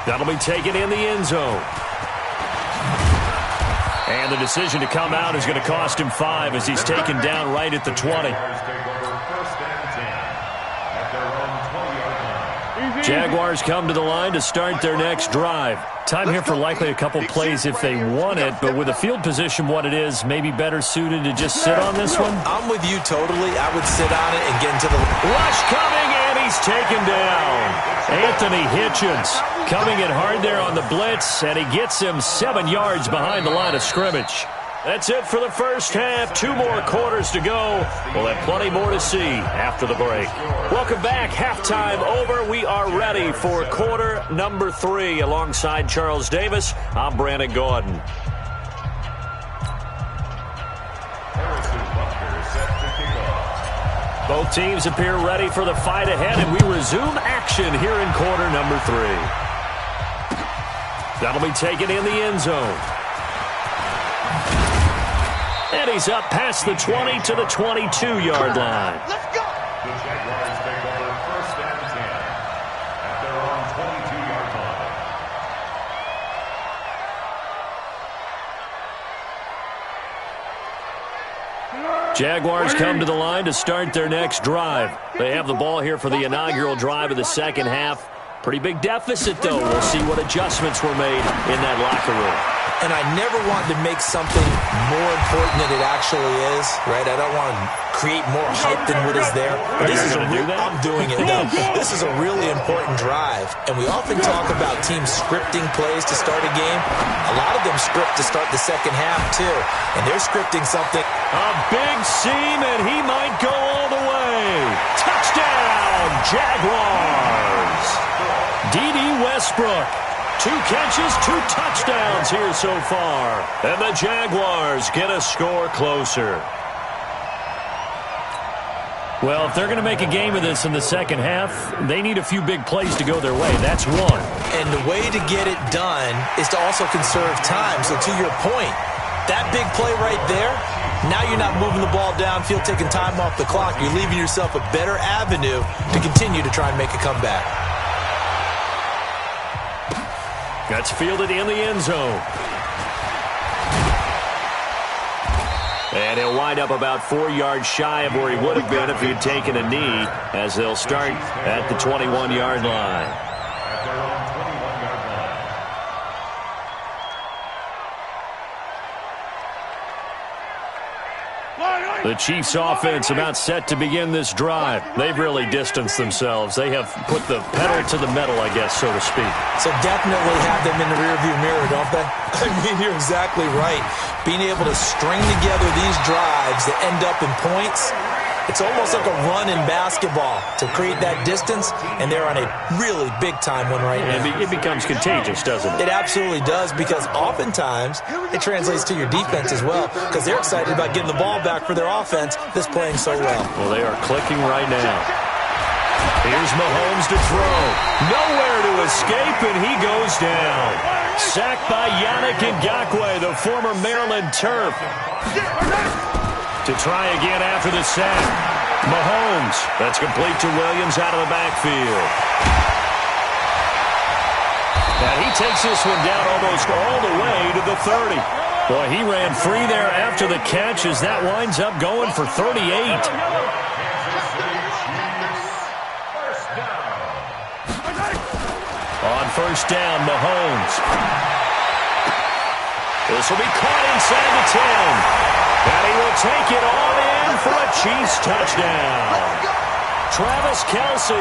That'll be taken in the end zone. And the decision to come out is going to cost him 5 as he's taken down right at the 20. Jaguars come to the line to start their next drive. Time here for likely a couple plays if they want it, but with the field position what it is, maybe better suited to just sit on this one? I'm with you totally. I would sit on it and get into the... Rush coming, and he's taken down. Anthony Hitchens coming in hard there on the blitz, and he gets him 7 yards behind the line of scrimmage. That's it for the first half. 2 more quarters to go. We'll have plenty more to see after the break. Welcome back. Halftime over. We are ready for quarter number 3. Alongside Charles Davis, I'm Brandon Gordon. Both teams appear ready for the fight ahead, and we resume action here in quarter number 3. That'll be taken in the end zone. And he's up past the 20 to the 22-yard line. Let's go. The Jaguars take over first and 10 at their own 22-yard line. Jaguars come to the line to start their next drive. They have the ball here for the inaugural drive of the second half. Pretty big deficit, though. We'll see what adjustments were made in that locker room. And I never want to make something more important than it actually is, right? I don't want to create more hype than what is there. But this is I'm doing it, though. This is a really important drive. And we often talk about teams scripting plays to start a game. A lot of them script to start the second half, too. And they're scripting something. A big seam, and he might go all the way. Touchdown, Jaguars. D.D. Westbrook. 2 catches, 2 touchdowns here so far. And the Jaguars get a score closer. Well, if they're going to make a game of this in the second half, they need a few big plays to go their way. That's one. And the way to get it done is to also conserve time. So to your point, that big play right there, now you're not moving the ball downfield, taking time off the clock. You're leaving yourself a better avenue to continue to try and make a comeback. That's fielded in the end zone. And he'll wind up about 4 yards shy of where he would have been if he had taken a knee, as they'll start at the 21-yard line. The Chiefs' offense about set to begin this drive. They've really distanced themselves. They have put the pedal to the metal, I guess, so to speak. So definitely have them in the rearview mirror, don't they? I mean, you're exactly right. Being able to string together these drives that end up in points, it's almost like a run in basketball to create that distance, and they're on a really big-time one right now. It becomes contagious, doesn't it? It absolutely does, because oftentimes it translates to your defense as well, because they're excited about getting the ball back for their offense that's playing so well. Well, they are clicking right now. Here's Mahomes to throw. Nowhere to escape, and he goes down. Sacked by Yannick Ngakoue, the former Maryland Terp. To try again after the sack. Mahomes. That's complete to Williams out of the backfield. And he takes this one down almost all the way to the 30. Boy, he ran free there after the catch as that winds up going for 38. On first down, Mahomes. This will be caught inside the 10. And he will take it on in for a Chiefs touchdown. Travis Kelce,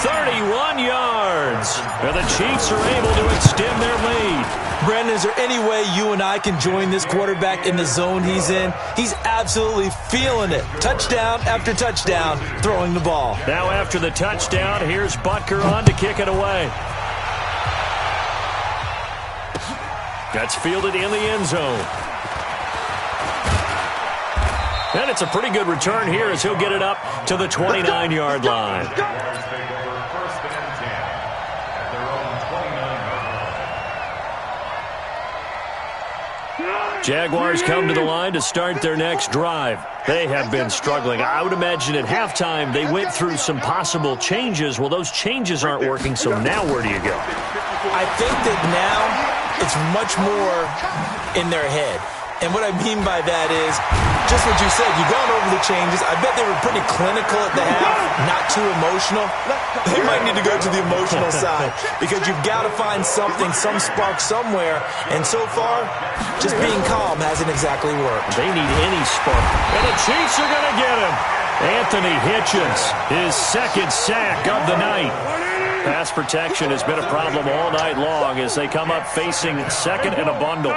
31 yards. And the Chiefs are able to extend their lead. Brandon, is there any way you and I can join this quarterback in the zone he's in? He's absolutely feeling it. Touchdown after touchdown, throwing the ball. Now after the touchdown, here's Butker on to kick it away. That's fielded in the end zone. And it's a pretty good return here as he'll get it up to the 29-yard line. Jaguars come to the line to start their next drive. They have been struggling. I would imagine at halftime they went through some possible changes. Well, those changes aren't working, so now where do you go? I think that now it's much more in their head. And what I mean by that is just what you said. You've gone over the changes. I bet they were pretty clinical at the half, not too emotional. They might need to go to the emotional side because you've got to find something, some spark somewhere. And so far, just being calm hasn't exactly worked. They need any spark. And the Chiefs are going to get him. Anthony Hitchens, his second sack of the night. Pass protection has been a problem all night long as they come up facing second and a bundle.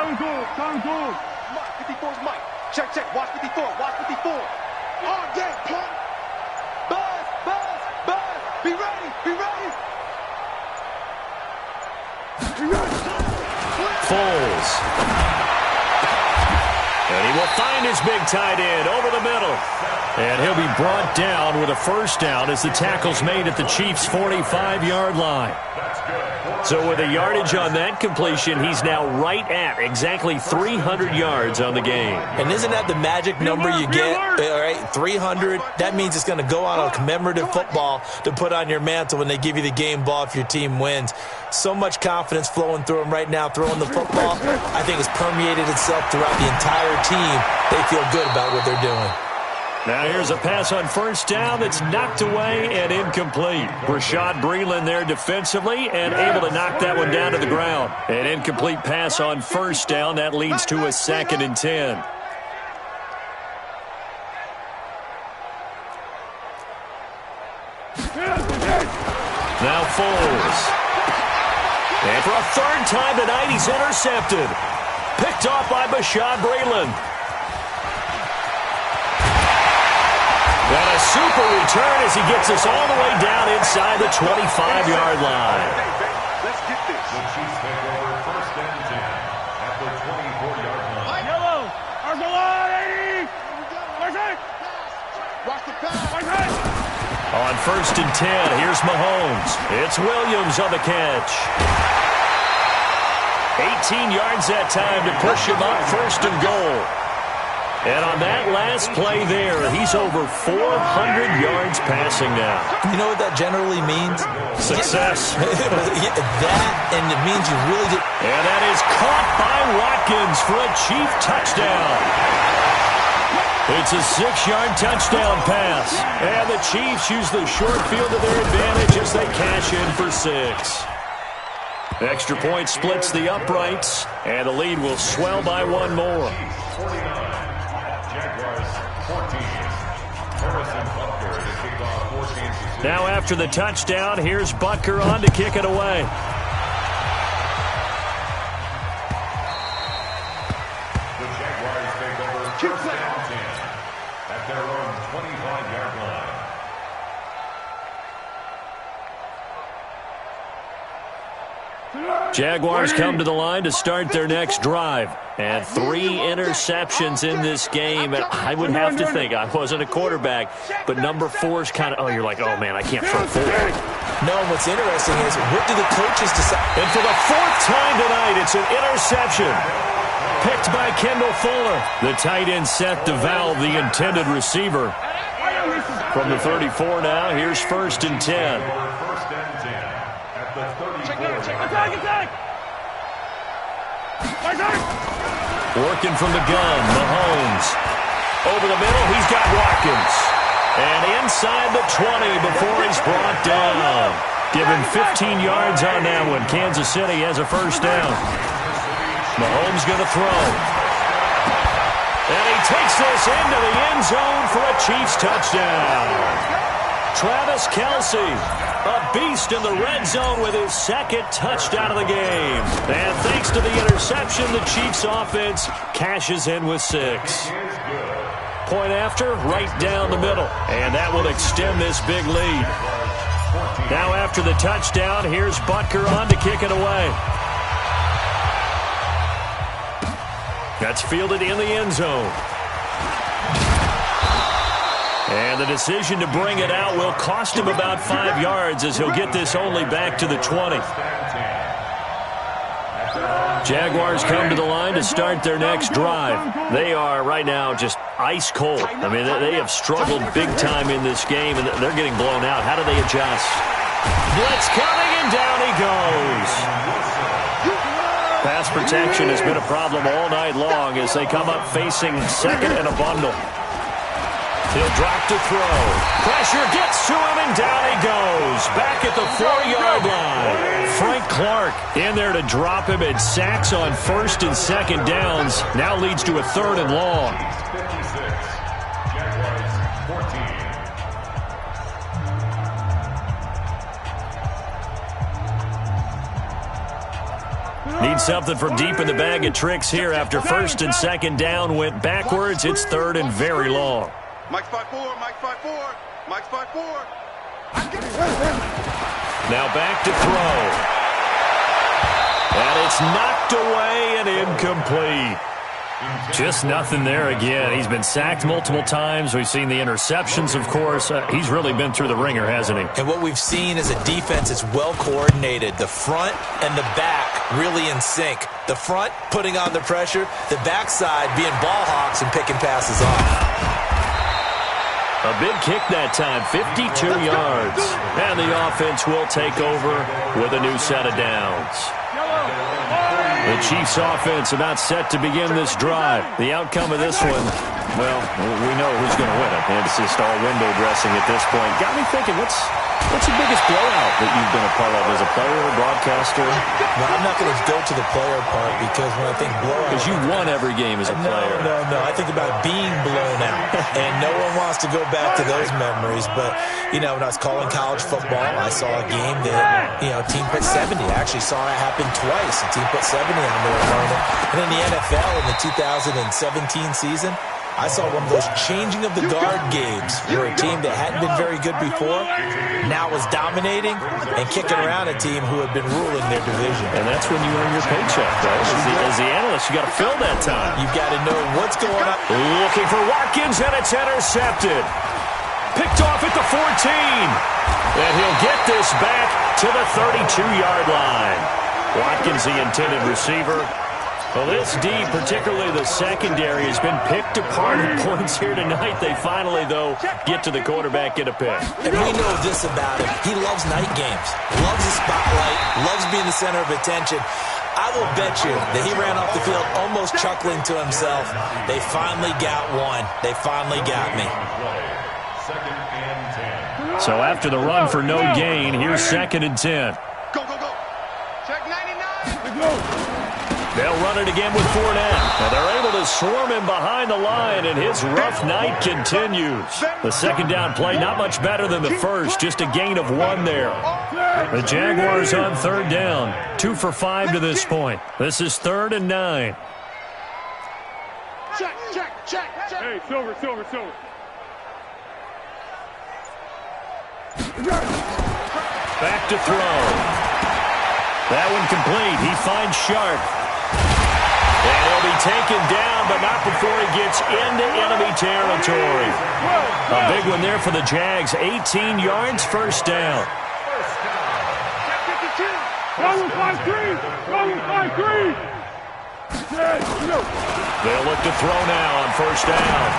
Check, check. Watch 54. Watch 54. All day, pump. Buzz, buzz, buzz. Be ready. Be ready. Foles. And he will find his big tight end over the middle. And he'll be brought down with a first down as the tackle's made at the Chiefs' 45-yard line. So with a yardage on that completion, he's now right at exactly 300 yards on the game. And isn't that the magic number you get? All right, 300. That means it's going to go on a commemorative football to put on your mantle when they give you the game ball if your team wins. So much confidence flowing through him right now, throwing the football. I think it's permeated itself throughout the entire team. They feel good about what they're doing. Now here's a pass on first down that's knocked away and incomplete. Rashad Breeland there defensively and able to knock that one down to the ground. An incomplete pass on first down. That leads to a 2nd and 10. Now Foles. And for a third time tonight, he's intercepted. Picked off by Rashad Breeland. And a super return as he gets us all the way down inside the 25-yard line. Let's get this. The Chiefs take over first and 10 at the 24-yard line. Yellow. Watch the pass. On first and 10, here's Mahomes. It's Williams on the catch. 18 yards that time to push him up first and goal. And on that last play there, he's over 400 yards passing now. You know what that generally means? Success. That, and it means you really did. And that is caught by Watkins for a Chief touchdown. It's a 6-yard touchdown pass. And the Chiefs use the short field to their advantage as they cash in for 6. Extra point splits the uprights, and the lead will swell by one more. Now after the touchdown, here's Butker on to kick it away. The Jaguars take over first and 10 at their own 25-yard line. Jaguars come to the line to start their next drive. And 3 interceptions in this game. I would have to think, I wasn't a quarterback, but number 4 is kind of, oh, you're like, oh, man, I can't throw 4. No, what's interesting is, what do the coaches decide? And for the 4th time tonight, it's an interception. Picked by Kendall Fuller. The tight end set to valve the intended receiver. From the 34 now, here's first and 10. First and 10 at the 34. Working from the gun, Mahomes. Over the middle, he's got Watkins. And inside the 20 before he's brought down. Given 15 yards on that one. Kansas City has a first down. Mahomes going to throw. And he takes this into the end zone for a Chiefs touchdown. Travis Kelce, a beast in the red zone with his 2nd touchdown of the game. And thanks to the interception, the Chiefs offense cashes in with 6. Point after, right down the middle. And that will extend this big lead. Now after the touchdown, here's Butker on to kick it away. That's fielded in the end zone. And the decision to bring it out will cost him about 5 yards as he'll get this only back to the 20. Jaguars come to the line to start their next drive. They are right now just ice cold. I mean, they have struggled big time in this game, and they're getting blown out. How do they adjust? Blitz coming, and down he goes. Pass protection has been a problem all night long as they come up facing second and a bundle. He'll drop to throw. Pressure gets to him, and down he goes. Back at the 4-yard line. Frank Clark in there to drop him, and sacks on first and second downs. Now leads to a 3rd and long. 56. Jaguars 14. Need something from deep in the bag of tricks here after first and second down went backwards. It's 3rd and very long. Mike's 5-4, Mike's 5-4, Mike's 5-4. Now back to throw. And it's knocked away and incomplete. Just nothing there again. He's been sacked multiple times. We've seen the interceptions, of course. He's really been through the ringer, hasn't he? And what we've seen is a defense that's well coordinated. The front and the back really in sync. The front putting on the pressure, the backside being ball hawks and picking passes off. A big kick that time, 52 yards. And the offense will take over with a new set of downs. The Chiefs' offense about set to begin this drive. The outcome of this one, well, we know who's going to win it. And it's just all window dressing at this point. Got me thinking, what's the biggest blowout that you've been a part of as a player or broadcaster? Well, I'm not going to go to the player part because when I think blowout... Because you won every game as a player. No. I think about being blown out. And no one wants to go back to those memories. But, you know, when I was calling college football, I saw a game that, you know, a team put 70. I actually saw it happen twice. A team put 70 on their opponent. And in the NFL in the 2017 season, I saw one of those changing of the guard games where a team that hadn't been very good before now was dominating and kicking around a team who had been ruling their division. And that's when you earn your paycheck, right? As the analyst, you got to fill that time. You've got to know what's going on. Looking for Watkins, and it's intercepted. Picked off at the 14. And he'll get this back to the 32-yard line. Watkins, the intended receiver. Well, this D, particularly the secondary, has been picked apart at points here tonight. They finally, though, get to the quarterback, get a pick. And we know this about him. He loves night games, loves the spotlight, loves being the center of attention. I will bet you that he ran off the field almost chuckling to himself. They finally got one. They finally got me. Second and 10. So after the run for no gain, here's 2nd and 10. Go. Check 99. Go. They'll run it again with Fournette. Now they're able to swarm him behind the line, and his rough night continues. The second down play, not much better than the first, just a gain of 1 there. The Jaguars on 3rd down, 2 for 5 to this point. This is 3rd and 9. Check. Hey, silver. Back to throw. That one complete. He finds Sharp. And he'll be taken down, but not before he gets into enemy territory. A big one there for the Jags. 18 yards, first down. Going 5-3. They'll look to throw now on first down.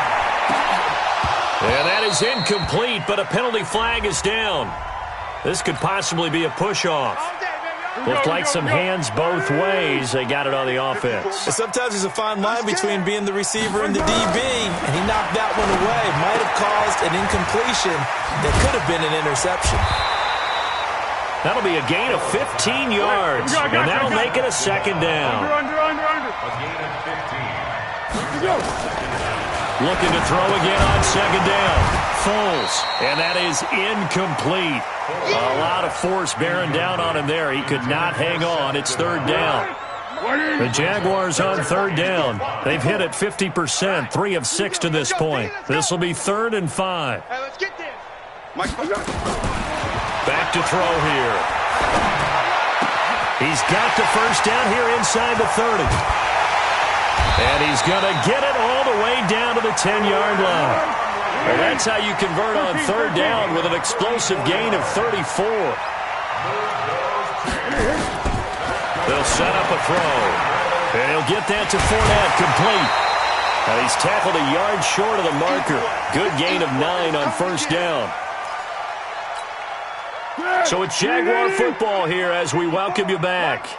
And that is incomplete, but a penalty flag is down. This could possibly be a push-off. Looked like some hands both ways. They got it on the offense. Sometimes there's a fine line between being the receiver and the DB, and he knocked that one away. Might have caused an incompletion that could have been an interception. That'll be a gain of 15 yards, and that'll make it a second down. Under. A gain of 15. Looking to throw again on second down. Foles, and that is incomplete. A lot of force bearing down on him there. He could not hang on. It's 3rd down. The Jaguars on 3rd down. They've hit it 50%, 3 of 6 to this point. This will be 3rd and 5. Hey, let's get this. Back to throw here. He's got the first down here inside the 30. And he's going to get it all the way down to the 10-yard line. Well, that's how you convert on 3rd down with an explosive gain of 34. They'll set up a throw. And he'll get that to Fournette, complete. And he's tackled a yard short of the marker. Good gain of 9 on first down. So it's Jaguar football here as we welcome you back.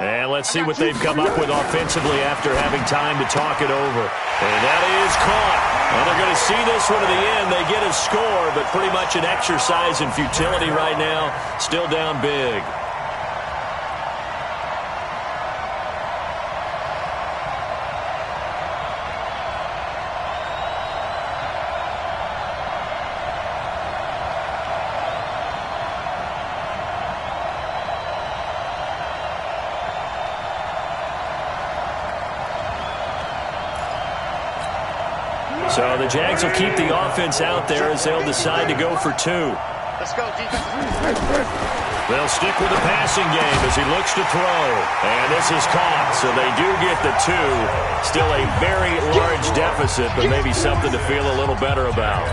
And let's see what they've come up with offensively after having time to talk it over. And that is caught. And they're going to see this one to the end. They get a score, but pretty much an exercise in futility right now. Still down big. So the Jags will keep the offense out there as they'll decide to go for 2. Let's go, defense. They'll stick with the passing game as he looks to throw. And this is caught, so they do get the 2. Still a very large deficit, but maybe something to feel a little better about.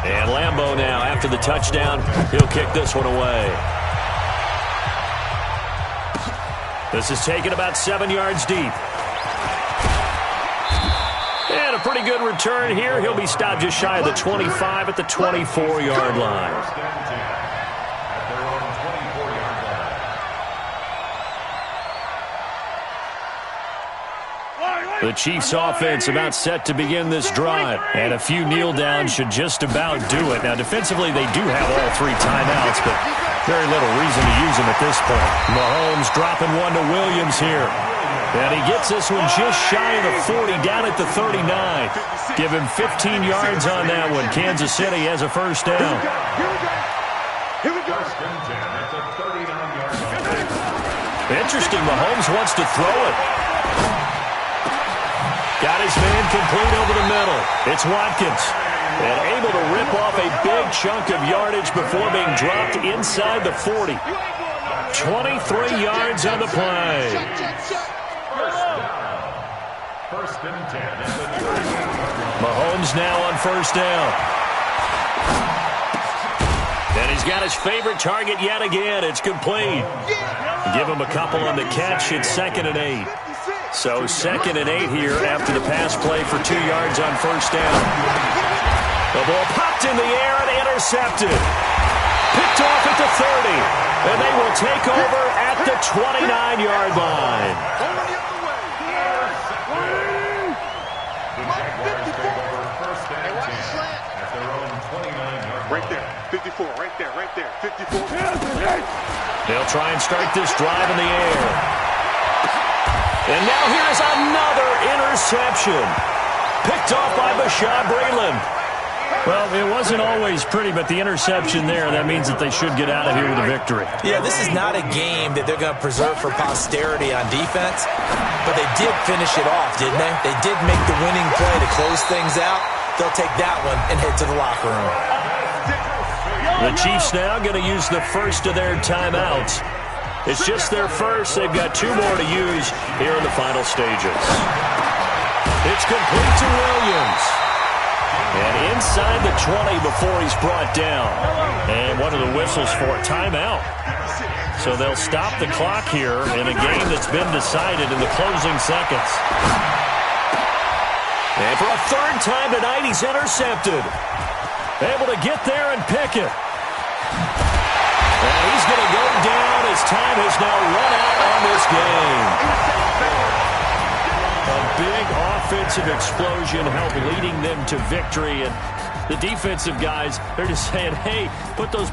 And Lambeau now, after the touchdown, he'll kick this one away. This is taken about 7 yards deep. And a pretty good return here. He'll be stopped just shy of the 25 at the 24-yard line. The Chiefs' offense about set to begin this drive. And a few kneel downs should just about do it. Now, defensively, they do have all 3 timeouts, but very little reason to use them at this point. Mahomes dropping one to Williams here. And he gets this one just shy of the 40, down at the 39. Give him 15 yards on that one. Kansas City has a first down. Here we go. Interesting, Mahomes wants to throw it. Got his man complete over the middle. It's Watkins. And able to rip off a big chunk of yardage before being dropped inside the 40. 23 yards on the play. First and 10. Mahomes now on first down. And he's got his favorite target yet again. It's complete. Give him a couple on the catch. It's 2nd and 8. So 2nd and 8 here after the pass play for 2 yards on first down. The ball popped in the air and intercepted. Picked off at the 30. And they will take over at the 29-yard line. Right there, 54, right there, 54. They'll try and start this drive in the air. And now here's another interception. Picked off by Bashaud Breeland. Well, it wasn't always pretty, but the interception there, that means that they should get out of here with a victory. Yeah, this is not a game that they're going to preserve for posterity on defense, but they did finish it off, didn't they? They did make the winning play to close things out. They'll take that one and head to the locker room. The Chiefs now going to use the first of their timeouts. It's just their first. They've got 2 more to use here in the final stages. It's complete to Williams. And inside the 20 before he's brought down. And one of the whistles for a timeout. So they'll stop the clock here in a game that's been decided in the closing seconds. And for a 3rd time tonight, he's intercepted. Able to get there and pick it. And he's going to go down as time has now run out on this game. A big offensive explosion helped leading them to victory. And the defensive guys, they're just saying, hey, put those